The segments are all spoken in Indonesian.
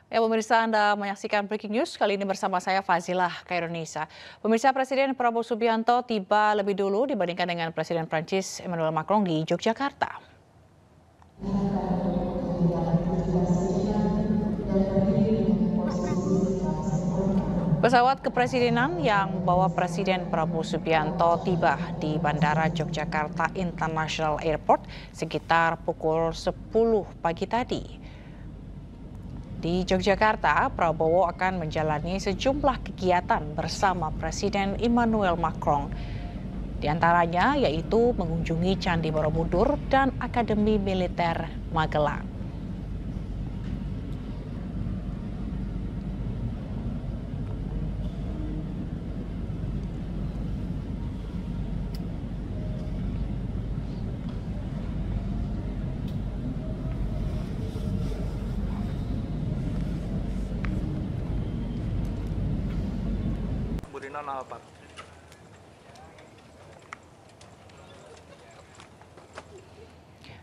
Ya, pemirsa, Anda menyaksikan Breaking News kali ini bersama saya Fazilah Khairunisa. Pemirsa, Presiden Prabowo Subianto tiba lebih dulu dibandingkan dengan Presiden Prancis Emmanuel Macron di Yogyakarta. Pesawat kepresidenan yang membawa Presiden Prabowo Subianto tiba di Bandara Yogyakarta International Airport sekitar pukul 10 pagi tadi. Di Yogyakarta, Prabowo akan menjalani sejumlah kegiatan bersama Presiden Emmanuel Macron. Di antaranya yaitu mengunjungi Candi Borobudur dan Akademi Militer Magelang. Burinan apa?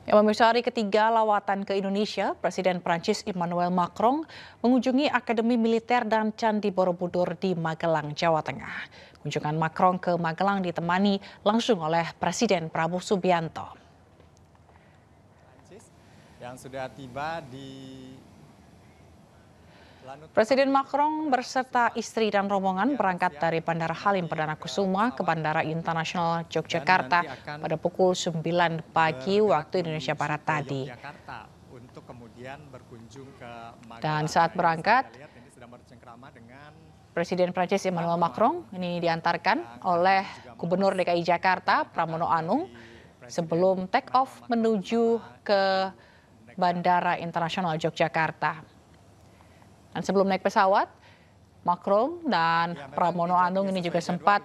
Ya, pemirsa, hari ketiga lawatan ke Indonesia, Presiden Prancis Emmanuel Macron mengunjungi Akademi Militer dan Candi Borobudur di Magelang, Jawa Tengah. Kunjungan Macron ke Magelang ditemani langsung oleh Presiden Prabowo Subianto. Prancis yang sudah tiba di Presiden Macron berserta istri dan rombongan berangkat dari Bandara Halim Perdana Kusuma ke Bandara Internasional Yogyakarta pada pukul 9 pagi waktu Indonesia Barat tadi. Dan saat berangkat, Presiden Prancis Emmanuel Macron ini diantarkan oleh Gubernur DKI Jakarta Pramono Anung sebelum take off menuju ke Bandara Internasional Yogyakarta. Dan sebelum naik pesawat, Macron dan Pramono Anung ini juga sempat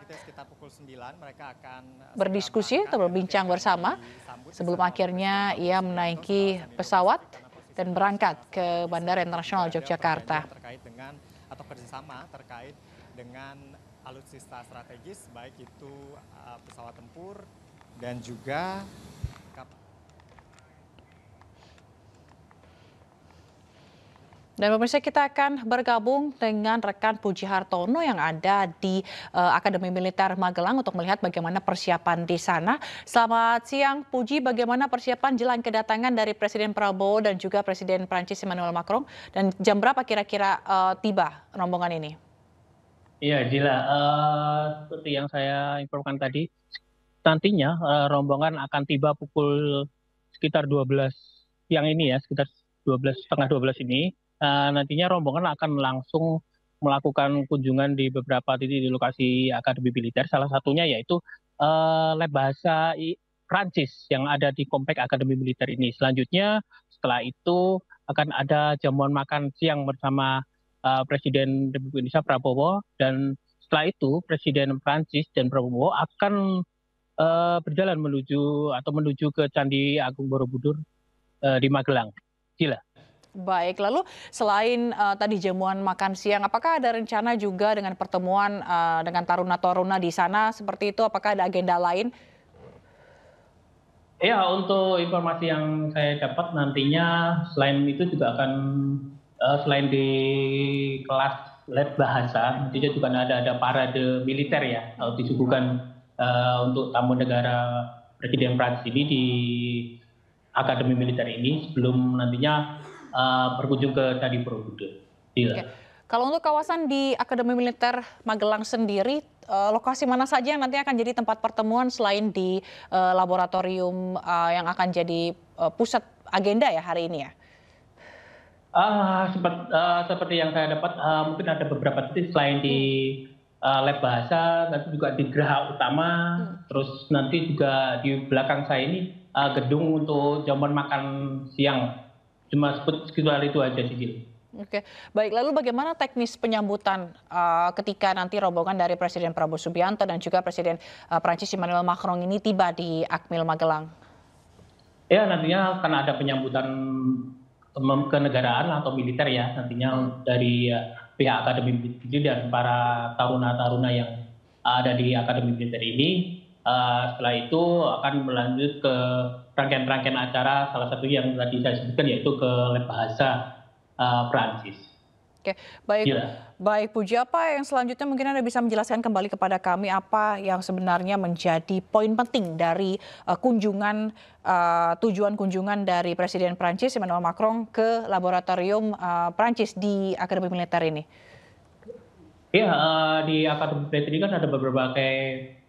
berdiskusi atau berbincang bersama sebelum akhirnya ia menaiki pesawat dan berangkat ke Bandara Internasional Yogyakarta. Atau kerjasama terkait dengan alutsista strategis, baik itu pesawat tempur dan juga Dan pemirsa, kita akan bergabung dengan rekan Puji Hartono yang ada di Akademi Militer Magelang untuk melihat bagaimana persiapan di sana. Selamat siang Puji, bagaimana persiapan jelang kedatangan dari Presiden Prabowo dan juga Presiden Prancis Emmanuel Macron, dan jam berapa kira-kira tiba rombongan ini? Iya, Dila, seperti yang saya informkan tadi, nantinya rombongan akan tiba pukul sekitar 12 siang ini ya, sekitar 11, setengah 12 ini. Nantinya rombongan akan langsung melakukan kunjungan di beberapa titik di lokasi Akademi Militer. Salah satunya yaitu lab bahasa Prancis yang ada di komplek Akademi Militer ini. Selanjutnya setelah itu akan ada jamuan makan siang bersama Presiden Republik Indonesia Prabowo, dan setelah itu Presiden Prancis dan Prabowo akan berjalan menuju ke Candi Agung Borobudur di Magelang. Gila. Baik, lalu selain tadi jamuan makan siang, apakah ada rencana juga dengan pertemuan dengan taruna-taruna di sana seperti itu? Apakah ada agenda lain? Ya, untuk informasi yang saya dapat nantinya selain itu juga akan selain di kelas lab bahasa, nantinya juga ada parade militer ya, disuguhkan untuk tamu negara Presiden Prancis ini di Akademi Militer ini sebelum nantinya berkunjung ke Candi Borobudur. Oke. Kalau untuk kawasan di Akademi Militer Magelang sendiri, lokasi mana saja yang nanti akan jadi tempat pertemuan selain di laboratorium yang akan jadi pusat agenda ya hari ini ya? Seperti yang saya dapat, mungkin ada beberapa titik selain di lab bahasa, nanti juga di Geraha Utama, terus nanti juga di belakang saya ini gedung untuk jamuan makan siang. Cuma sekitar itu aja sih. Oke, baik. Lalu bagaimana teknis penyambutan ketika nanti rombongan dari Presiden Prabowo Subianto dan juga Presiden Prancis Emmanuel Macron ini tiba di Akmil Magelang? Ya, nantinya akan ada penyambutan kenegaraan atau militer ya, nantinya dari pihak Akademi Militer dan para taruna-taruna yang ada di Akademi Militer ini. Setelah itu akan berlanjut ke rangkaian-rangkaian acara, salah satu yang tadi saya sebutkan yaitu ke lab bahasa Prancis. Oke, baik, Gila. baik Puji. Apa yang selanjutnya mungkin Anda bisa menjelaskan kembali kepada kami apa yang sebenarnya menjadi poin penting dari tujuan kunjungan dari Presiden Prancis Emmanuel Macron ke laboratorium Prancis di Akademi Militer ini? Iya, di Akademi Militer ini kan ada berbagai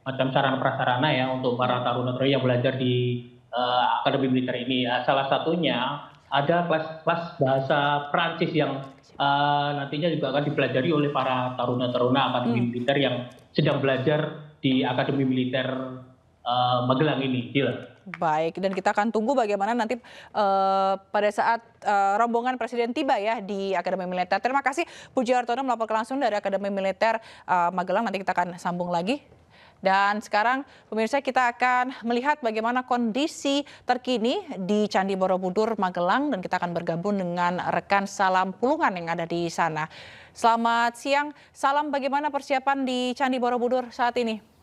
macam sarana prasarana ya untuk para taruna-taruna yang belajar di Akademi Militer ini. Salah satunya ada kelas-kelas bahasa Prancis yang nantinya juga akan dipelajari oleh para taruna-taruna Akademi Hmm. Militer yang sedang belajar di Akademi Militer Magelang ini. Gila. Baik, dan kita akan tunggu bagaimana nanti pada saat rombongan Presiden tiba ya di Akademi Militer. Terima kasih Puji Hartono melaporkan langsung dari Akademi Militer Magelang. Nanti kita akan sambung lagi. Dan sekarang pemirsa kita akan melihat bagaimana kondisi terkini di Candi Borobudur Magelang dan kita akan bergabung dengan rekan Salam Pulungan yang ada di sana. Selamat siang, Salam, bagaimana persiapan di Candi Borobudur saat ini?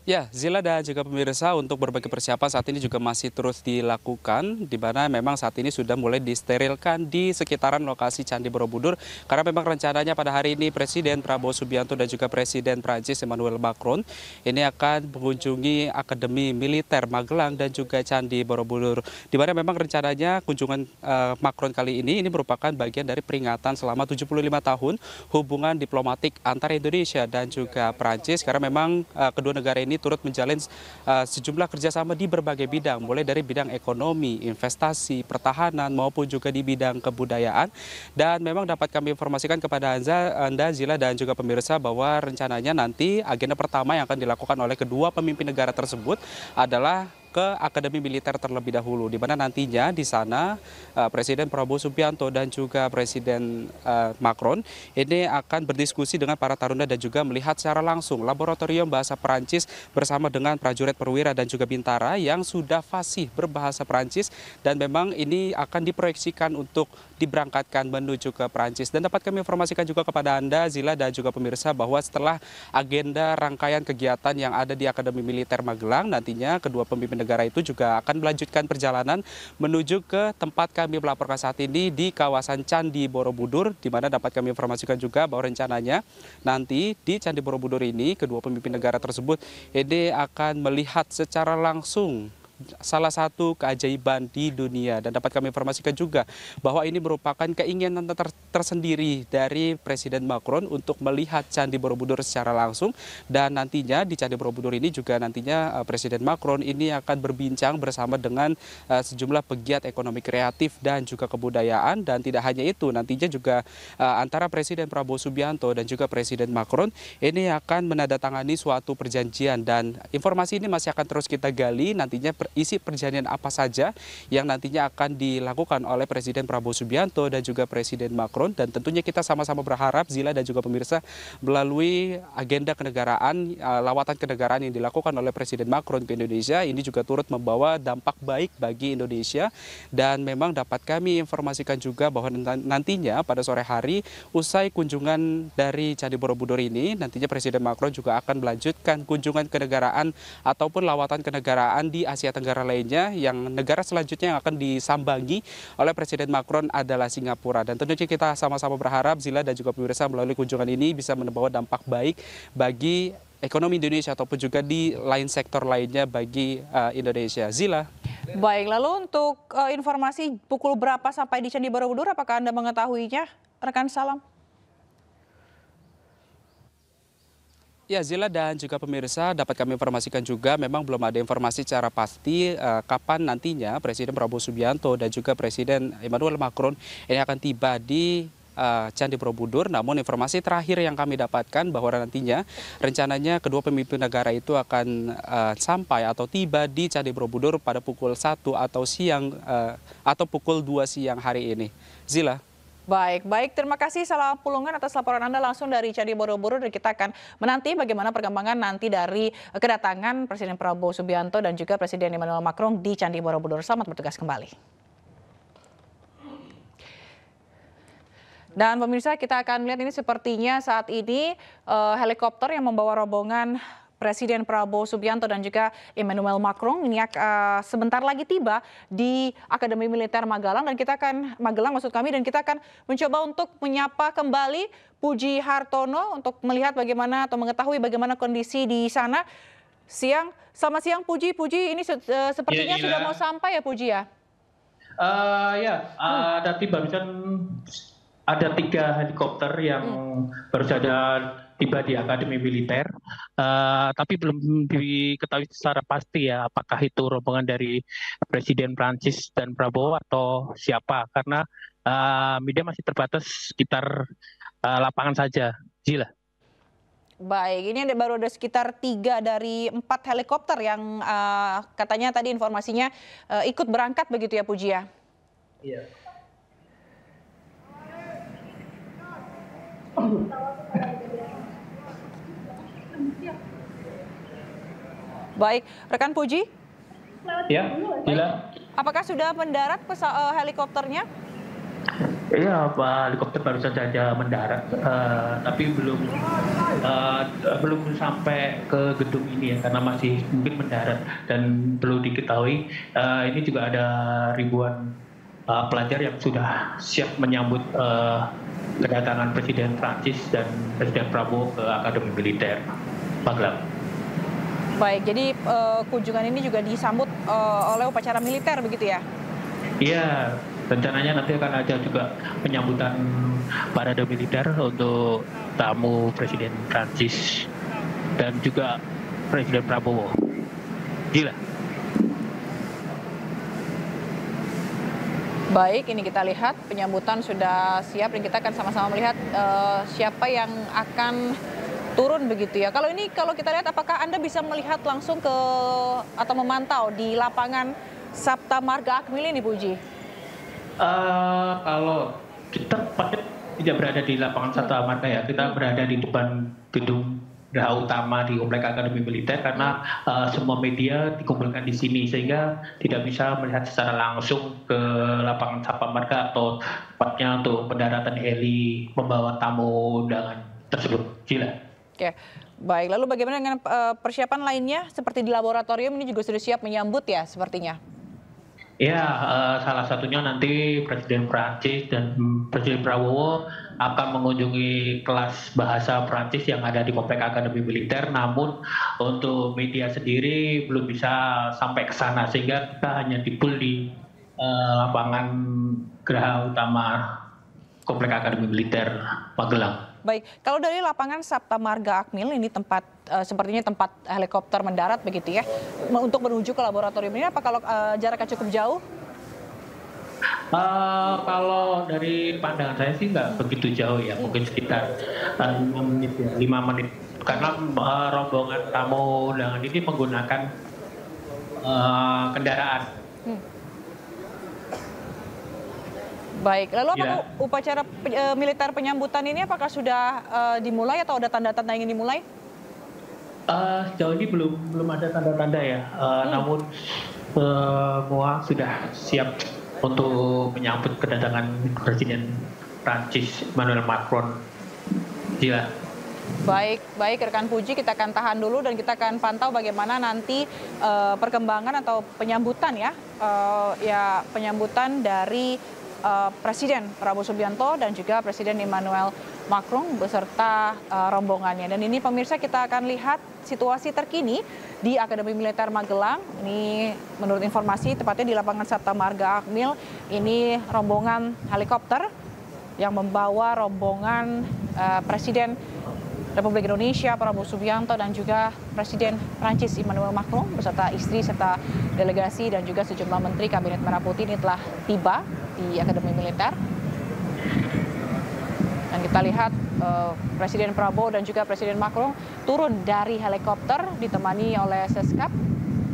Ya, Zila dan juga pemirsa, untuk berbagai persiapan saat ini juga masih terus dilakukan, di mana memang saat ini sudah mulai disterilkan di sekitaran lokasi Candi Borobudur, karena memang rencananya pada hari ini Presiden Prabowo Subianto dan juga Presiden Prancis Emmanuel Macron ini akan mengunjungi Akademi Militer Magelang dan juga Candi Borobudur, di mana memang rencananya kunjungan Macron kali ini merupakan bagian dari peringatan selama 75 tahun hubungan diplomatik antara Indonesia dan juga Prancis, karena memang kedua negara ini turut menjalin sejumlah kerjasama di berbagai bidang, mulai dari bidang ekonomi, investasi, pertahanan, maupun juga di bidang kebudayaan. Dan memang dapat kami informasikan kepada Anda, Zila, dan juga pemirsa bahwa rencananya nanti agenda pertama yang akan dilakukan oleh kedua pemimpin negara tersebut adalah ke Akademi Militer terlebih dahulu, di mana nantinya di sana Presiden Prabowo Subianto dan juga Presiden Macron ini akan berdiskusi dengan para taruna dan juga melihat secara langsung laboratorium bahasa Perancis bersama dengan prajurit perwira dan juga bintara yang sudah fasih berbahasa Perancis, dan memang ini akan diproyeksikan untuk diberangkatkan menuju ke Perancis. Dan dapat kami informasikan juga kepada Anda, Zila, dan juga pemirsa, bahwa setelah agenda rangkaian kegiatan yang ada di Akademi Militer Magelang, nantinya kedua pemimpin negara itu juga akan melanjutkan perjalanan menuju ke tempat kami melaporkan saat ini di kawasan Candi Borobudur, di mana dapat kami informasikan juga bahwa rencananya nanti di Candi Borobudur ini kedua pemimpin negara tersebut ini akan melihat secara langsung salah satu keajaiban di dunia. Dan dapat kami informasikan juga bahwa ini merupakan keinginan tersendiri dari Presiden Macron untuk melihat Candi Borobudur secara langsung, dan nantinya di Candi Borobudur ini juga nantinya Presiden Macron ini akan berbincang bersama dengan sejumlah pegiat ekonomi kreatif dan juga kebudayaan. Dan tidak hanya itu, nantinya juga antara Presiden Prabowo Subianto dan juga Presiden Macron ini akan menandatangani suatu perjanjian, dan informasi ini masih akan terus kita gali nantinya isi perjanjian apa saja yang nantinya akan dilakukan oleh Presiden Prabowo Subianto dan juga Presiden Macron. Dan tentunya kita sama-sama berharap, Zila dan juga pemirsa, melalui agenda kenegaraan, lawatan kenegaraan yang dilakukan oleh Presiden Macron ke Indonesia ini juga turut membawa dampak baik bagi Indonesia. Dan memang dapat kami informasikan juga bahwa nantinya pada sore hari usai kunjungan dari Candi Borobudur ini, nantinya Presiden Macron juga akan melanjutkan kunjungan kenegaraan ataupun lawatan kenegaraan di Asia Tenggara lainnya, yang negara selanjutnya yang akan disambangi oleh Presiden Macron adalah Singapura. Dan tentunya kita sama-sama berharap, Zila dan juga pemirsa, melalui kunjungan ini bisa membawa dampak baik bagi ekonomi Indonesia ataupun juga di lain sektor lainnya bagi Indonesia. Zila. Baik, lalu untuk informasi pukul berapa sampai di Candi Borobudur, apakah Anda mengetahuinya, rekan Salam? Ya, Zila dan juga pemirsa, dapat kami informasikan juga memang belum ada informasi secara pasti kapan nantinya Presiden Prabowo Subianto dan juga Presiden Emmanuel Macron ini akan tiba di Candi Borobudur. Namun informasi terakhir yang kami dapatkan bahwa nantinya rencananya kedua pemimpin negara itu akan sampai atau tiba di Candi Borobudur pada pukul 1 atau siang atau pukul 2 siang hari ini. Zila. Baik, terima kasih Salam Pulungan atas laporan Anda langsung dari Candi Borobudur, dan kita akan menanti bagaimana perkembangan nanti dari kedatangan Presiden Prabowo Subianto dan juga Presiden Emmanuel Macron di Candi Borobudur. Selamat bertugas kembali. Dan pemirsa, kita akan melihat ini sepertinya saat ini helikopter yang membawa rombongan Presiden Prabowo Subianto dan juga Emmanuel Macron ini sebentar lagi tiba di Akademi Militer Magelang dan kita akan mencoba untuk menyapa kembali Puji Hartono untuk melihat bagaimana atau mengetahui bagaimana kondisi di sana. Selamat siang Puji. Puji ini sepertinya sudah mau sampai ya Puji ya? Tadi barusan ada 3 helikopter yang baru saja tiba di Akademi Militer, tapi belum diketahui secara pasti ya apakah itu rombongan dari Presiden Prancis dan Prabowo atau siapa, karena media masih terbatas sekitar lapangan saja. Gila. Baik, ini baru ada sekitar 3 dari 4 helikopter yang katanya tadi informasinya ikut berangkat begitu ya Puji ya? Iya. Baik, rekan Puji? Ya, Gila. Apakah sudah mendarat helikopternya? Iya, Pak, helikopter baru saja mendarat, tapi belum sampai ke gedung ini ya, karena masih mungkin mendarat. Dan perlu diketahui, ini juga ada ribuan pelajar yang sudah siap menyambut kedatangan Presiden Prancis dan Presiden Prabowo ke Akademi Militer Magelang. Baik, jadi kunjungan ini juga disambut oleh upacara militer begitu ya? Iya. Rencananya nanti akan ada juga penyambutan parade militer untuk tamu Presiden Prancis dan juga Presiden Prabowo. Gila. Baik, ini kita lihat penyambutan sudah siap dan kita akan sama-sama melihat siapa yang akan turun begitu ya. Kalau kita lihat, apakah Anda bisa melihat langsung atau memantau di lapangan Sabta Marga Akmil ini, Puji? Kalau kita tidak berada di lapangan Sabta Marga ya, kita berada di depan gedung geraha utama di Komplek Akademi Militer karena semua media dikumpulkan di sini sehingga tidak bisa melihat secara langsung ke lapangan Sabta Marga atau tepatnya untuk pendaratan heli membawa tamu undangan tersebut. Gila. Oke, baik. Lalu bagaimana dengan persiapan lainnya seperti di laboratorium ini juga sudah siap menyambut ya sepertinya? Ya, salah satunya nanti Presiden Prancis dan Presiden Prabowo akan mengunjungi kelas bahasa Prancis yang ada di Komplek Akademi Militer. Namun untuk media sendiri belum bisa sampai ke sana sehingga kita hanya dipul di lapangan geraha utama Komplek Akademi Militer Magelang. Baik, kalau dari lapangan Sabta Marga Akmil ini sepertinya tempat helikopter mendarat begitu ya, untuk menuju ke laboratorium ini, apa kalau jaraknya cukup jauh? Kalau dari pandangan saya sih nggak begitu jauh ya, mungkin sekitar 5 menit ya, 5 menit. Karena rombongan tamu undangan ini menggunakan kendaraan. Baik, lalu apakah upacara militer penyambutan ini apakah sudah dimulai atau ada tanda-tanda ingin dimulai? Sejauh ini belum ada tanda-tanda ya, namun semua sudah siap untuk menyambut kedatangan Presiden Prancis Emmanuel Macron. Gila. Baik rekan Puji, kita akan tahan dulu dan kita akan pantau bagaimana nanti perkembangan atau penyambutan penyambutan dari Presiden Prabowo Subianto dan juga Presiden Emmanuel Macron beserta rombongannya. Dan ini pemirsa, kita akan lihat situasi terkini di Akademi Militer Magelang. Ini menurut informasi tepatnya di lapangan Sabta Marga Akmil, ini rombongan helikopter yang membawa rombongan Presiden Republik Indonesia Prabowo Subianto dan juga Presiden Prancis Emmanuel Macron beserta istri serta delegasi dan juga sejumlah menteri Kabinet Merah Putih ini telah tiba di Akademi Militer. Dan kita lihat Presiden Prabowo dan juga Presiden Macron turun dari helikopter ditemani oleh Seskap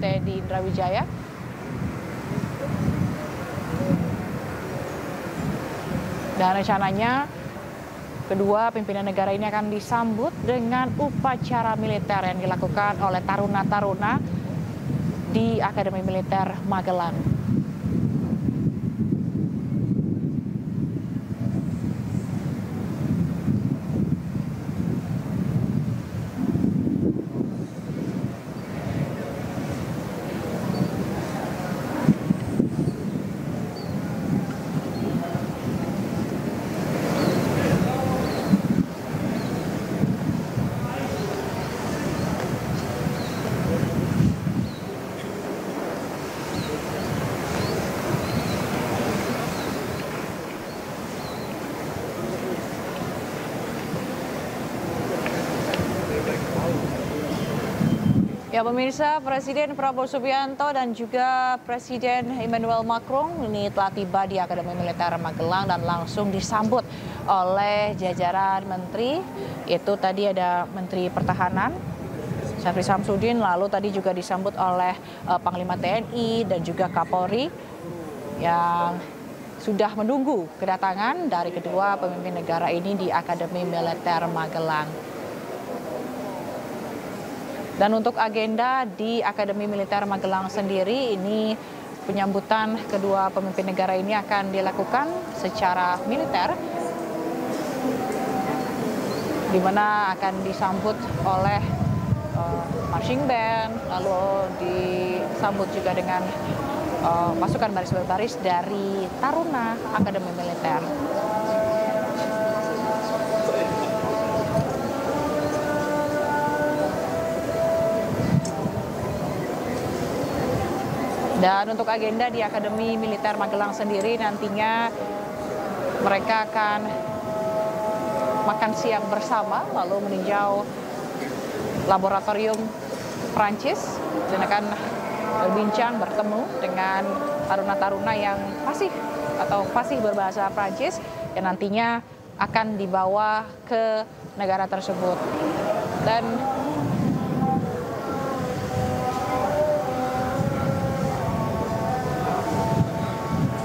Teddy Indrawijaya. Dan rencananya kedua pimpinan negara ini akan disambut dengan upacara militer yang dilakukan oleh taruna-taruna di Akademi Militer Magelang. Ya pemirsa, Presiden Prabowo Subianto dan juga Presiden Emmanuel Macron ini telah tiba di Akademi Militer Magelang dan langsung disambut oleh jajaran menteri. Itu tadi ada Menteri Pertahanan Syafri Samsudin, lalu tadi juga disambut oleh Panglima TNI dan juga Kapolri yang sudah menunggu kedatangan dari kedua pemimpin negara ini di Akademi Militer Magelang. Dan untuk agenda di Akademi Militer Magelang sendiri, ini penyambutan kedua pemimpin negara ini akan dilakukan secara militer, di mana akan disambut oleh marching band, lalu disambut juga dengan pasukan baris-baris dari Taruna Akademi Militer. Dan untuk agenda di Akademi Militer Magelang sendiri nantinya mereka akan makan siang bersama, lalu meninjau laboratorium Prancis dan akan berbincang bertemu dengan taruna-taruna yang fasih berbahasa Prancis yang nantinya akan dibawa ke negara tersebut. Dan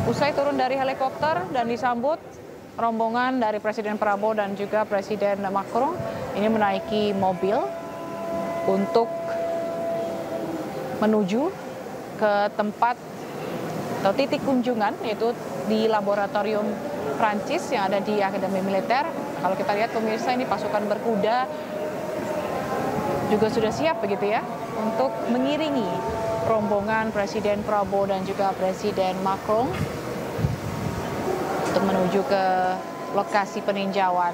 usai turun dari helikopter dan disambut, rombongan dari Presiden Prabowo dan juga Presiden Macron ini menaiki mobil untuk menuju ke tempat atau titik kunjungan, yaitu di laboratorium Prancis yang ada di Akademi Militer. Kalau kita lihat pemirsa, ini pasukan berkuda juga sudah siap begitu ya untuk mengiringi rombongan Presiden Prabowo dan juga Presiden Macron untuk menuju ke lokasi peninjauan.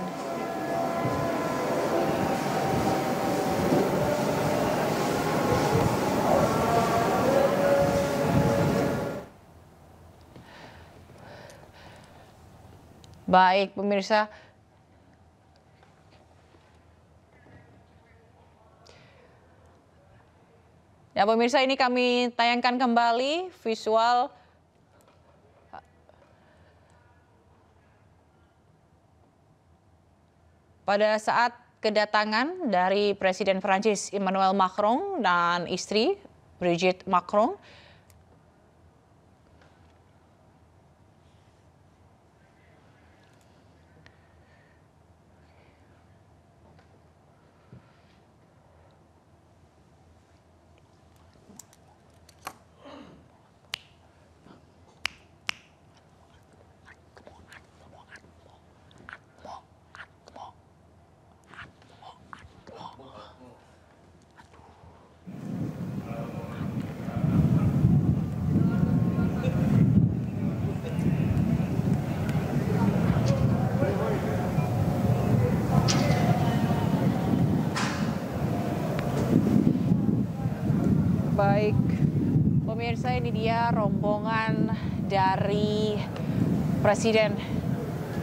Baik, pemirsa. Ya, pemirsa, ini kami tayangkan kembali visual pada saat kedatangan dari Presiden Prancis Emmanuel Macron dan istri Brigitte Macron. Baik, pemirsa, ini dia rombongan dari Presiden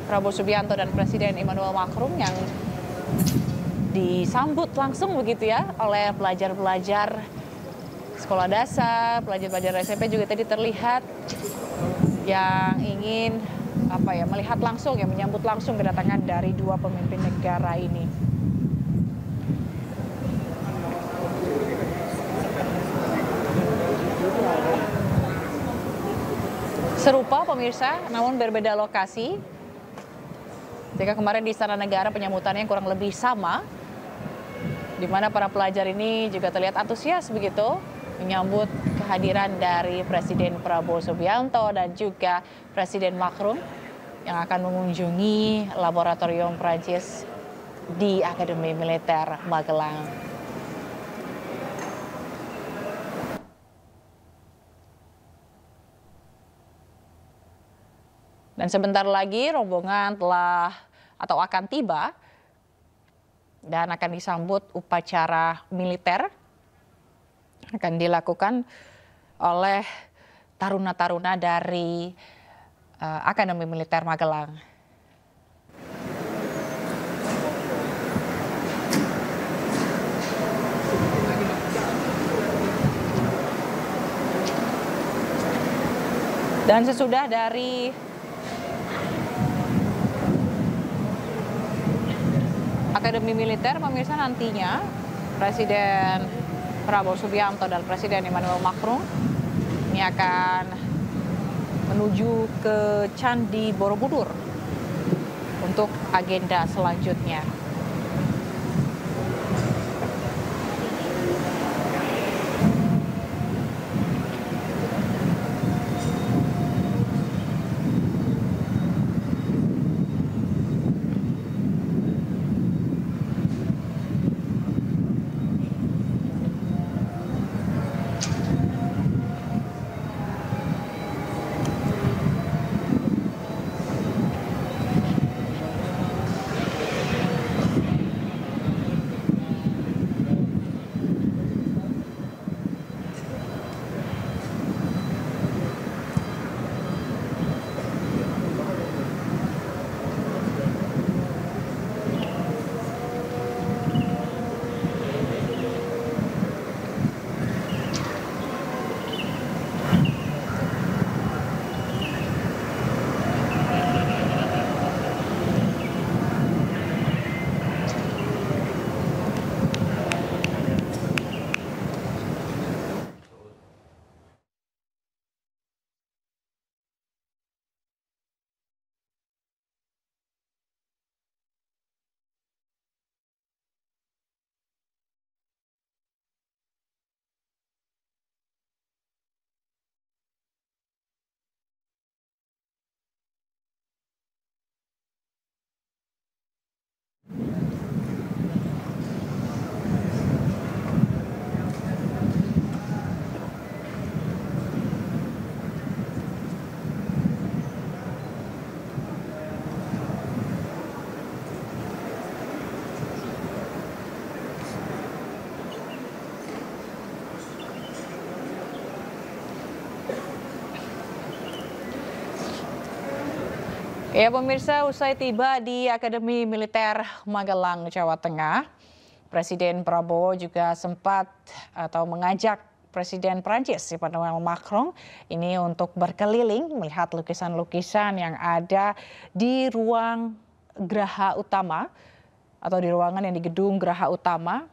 Prabowo Subianto dan Presiden Emmanuel Macron yang disambut langsung begitu ya oleh pelajar-pelajar sekolah dasar, pelajar-pelajar SMP juga tadi terlihat yang ingin melihat langsung, yang menyambut langsung kedatangan dari dua pemimpin negara ini. Serupa pemirsa, namun berbeda lokasi. Jika kemarin di Istana Negara penyambutannya kurang lebih sama, di mana para pelajar ini juga terlihat antusias begitu menyambut kehadiran dari Presiden Prabowo Subianto dan juga Presiden Macron yang akan mengunjungi laboratorium Prancis di Akademi Militer Magelang. Dan sebentar lagi rombongan akan tiba dan akan disambut upacara militer akan dilakukan oleh taruna-taruna dari Akademi Militer Magelang. Dan sesudah dari Akademi Militer, pemirsa, nantinya Presiden Prabowo Subianto dan Presiden Emmanuel Macron ini akan menuju ke Candi Borobudur untuk agenda selanjutnya. Ya pemirsa, usai tiba di Akademi Militer Magelang, Jawa Tengah, Presiden Prabowo juga sempat atau mengajak Presiden Prancis Emmanuel Macron ini untuk berkeliling melihat lukisan-lukisan yang ada di ruang Geraha Utama atau di ruangan yang di gedung Geraha Utama,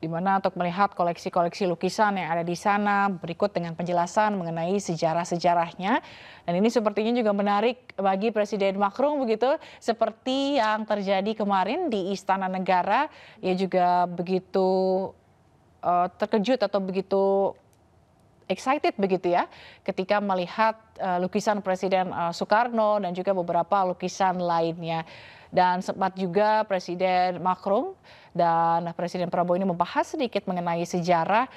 di mana untuk melihat koleksi-koleksi lukisan yang ada di sana berikut dengan penjelasan mengenai sejarah-sejarahnya. Dan ini sepertinya juga menarik bagi Presiden Macron begitu, seperti yang terjadi kemarin di Istana Negara. Ia juga begitu terkejut atau begitu excited begitu ya ketika melihat lukisan Presiden Soekarno dan juga beberapa lukisan lainnya. Dan sempat juga Presiden Macron dan Presiden Prabowo ini membahas sedikit mengenai sejarah,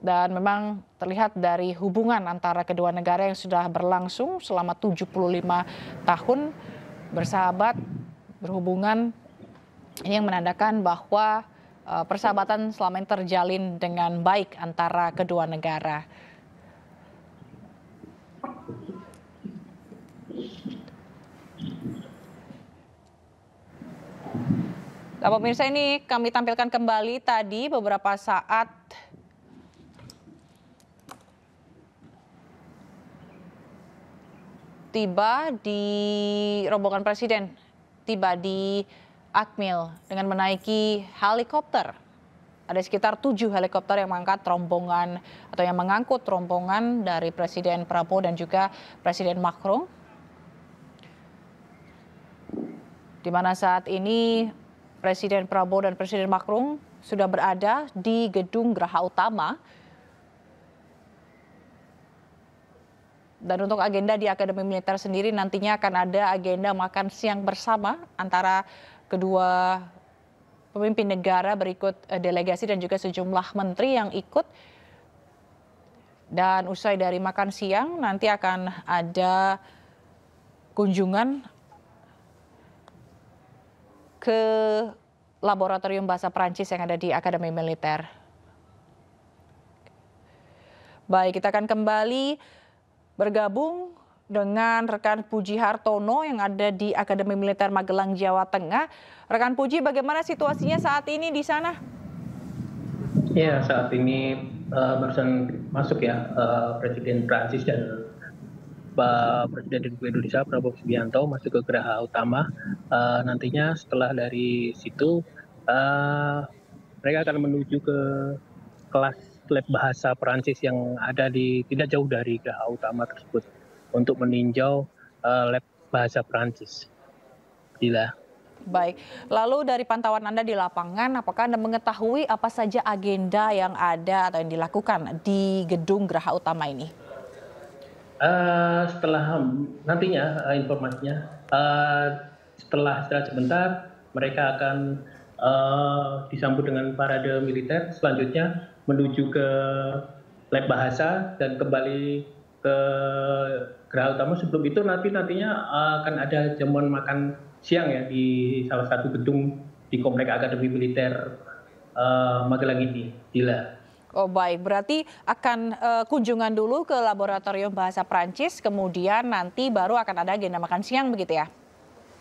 dan memang terlihat dari hubungan antara kedua negara yang sudah berlangsung selama 75 tahun bersahabat, berhubungan. Ini yang menandakan bahwa persahabatan selama ini terjalin dengan baik antara kedua negara. Nah, pemirsa, ini kami tampilkan kembali tadi beberapa saat tiba di rombongan Presiden, tiba di Akmil dengan menaiki helikopter. Ada sekitar 7 helikopter yang mengangkat rombongan atau yang mengangkut rombongan dari Presiden Prabowo dan juga Presiden Macron. Di mana saat ini Presiden Prabowo dan Presiden Macron sudah berada di gedung Geraha Utama. Dan untuk agenda di Akademi Militer sendiri nantinya akan ada agenda makan siang bersama antara kedua pemimpin negara, berikut delegasi dan juga sejumlah menteri yang ikut. Dan usai dari makan siang nanti akan ada kunjungan ke Laboratorium Bahasa Prancis yang ada di Akademi Militer. Baik, kita akan kembali bergabung dengan rekan Puji Hartono yang ada di Akademi Militer Magelang, Jawa Tengah. Rekan Puji, bagaimana situasinya saat ini di sana? Ya, saat ini barusan masuk ya, Presiden Prancis dan Presiden Republik Indonesia Prabowo Subianto masuk ke Geraha Utama. Nantinya setelah dari situ mereka akan menuju ke kelas lab bahasa Perancis yang ada di tidak jauh dari Geraha Utama tersebut untuk meninjau lab bahasa Perancis. Gila. Baik, lalu dari pantauan Anda di lapangan, apakah Anda mengetahui apa saja agenda yang ada atau yang dilakukan di gedung Geraha Utama ini? Setelah nantinya informasinya, setelah sebentar mereka akan disambut dengan parade militer, selanjutnya menuju ke lab bahasa dan kembali ke Geraha Utama. Sebelum itu nantinya akan ada jamuan makan siang ya di salah satu gedung di Komplek Akademi Militer Magelang ini, Dila. Oh baik, berarti akan kunjungan dulu ke laboratorium bahasa Prancis, kemudian nanti baru akan ada agenda makan siang begitu ya?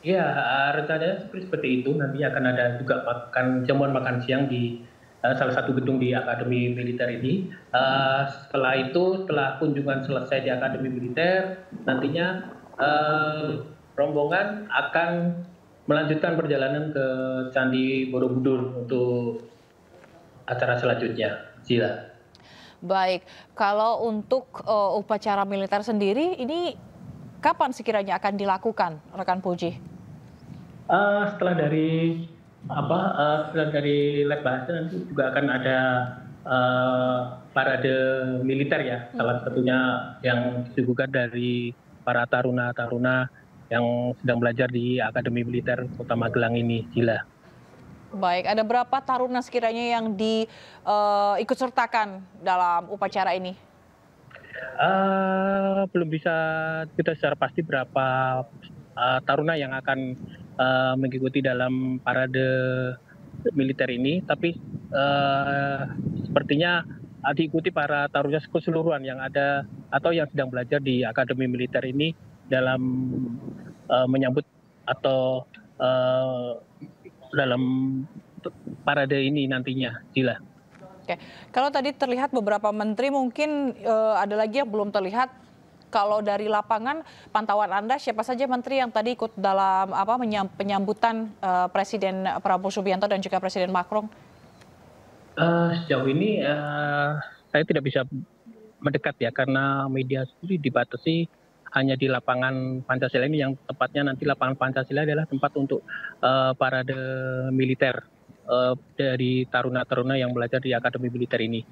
Iya, rencananya seperti itu. Nanti akan ada juga jamuan makan siang di salah satu gedung di Akademi Militer ini. Setelah kunjungan selesai di Akademi Militer, nantinya rombongan akan melanjutkan perjalanan ke Candi Borobudur untuk acara selanjutnya. Sila. Baik, kalau untuk upacara militer sendiri ini kapan sekiranya akan dilakukan, rekan Puji? Setelah dari lab bahasa nanti juga akan ada parade militer ya, salah satunya yang disuguhkan dari para taruna-taruna yang sedang belajar di Akademi Militer Kota Magelang ini, Gila. Baik, ada berapa taruna sekiranya yang ikut sertakan dalam upacara ini? Belum bisa kita secara pasti berapa taruna yang akan mengikuti dalam parade militer ini, tapi sepertinya diikuti para taruna keseluruhan yang ada atau yang sedang belajar di Akademi Militer ini dalam menyambut atau dalam parade ini nantinya, Gila. Oke, kalau tadi terlihat beberapa menteri, mungkin ada lagi yang belum terlihat. Kalau dari lapangan pantauan Anda, siapa saja menteri yang tadi ikut dalam penyambutan Presiden Prabowo Subianto dan juga Presiden Macron? Sejauh ini saya tidak bisa mendekat ya, karena media sendiri dibatasi hanya di lapangan Pancasila ini, yang tepatnya nanti lapangan Pancasila adalah tempat untuk parade militer dari taruna-taruna yang belajar di Akademi Militer ini.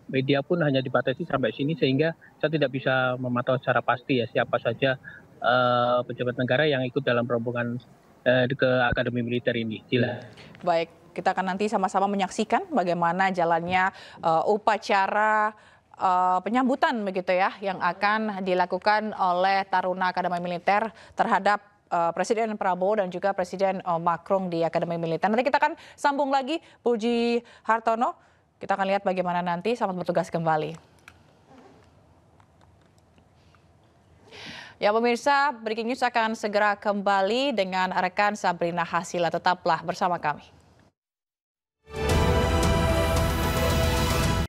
Media pun hanya dibatasi sampai sini, sehingga saya tidak bisa memantau secara pasti ya siapa saja pejabat negara yang ikut dalam rombongan ke Akademi Militer ini. Gila. Baik, kita akan nanti sama-sama menyaksikan bagaimana jalannya upacara penyambutan begitu ya yang akan dilakukan oleh taruna Akademi Militer terhadap Presiden Prabowo dan juga Presiden Macron di Akademi Militer. Nanti kita akan sambung lagi, Puji Hartono. Kita akan lihat bagaimana nanti. Selamat bertugas kembali. Ya pemirsa, Breaking News akan segera kembali dengan rekan Sabrina Hasila. Tetaplah bersama kami.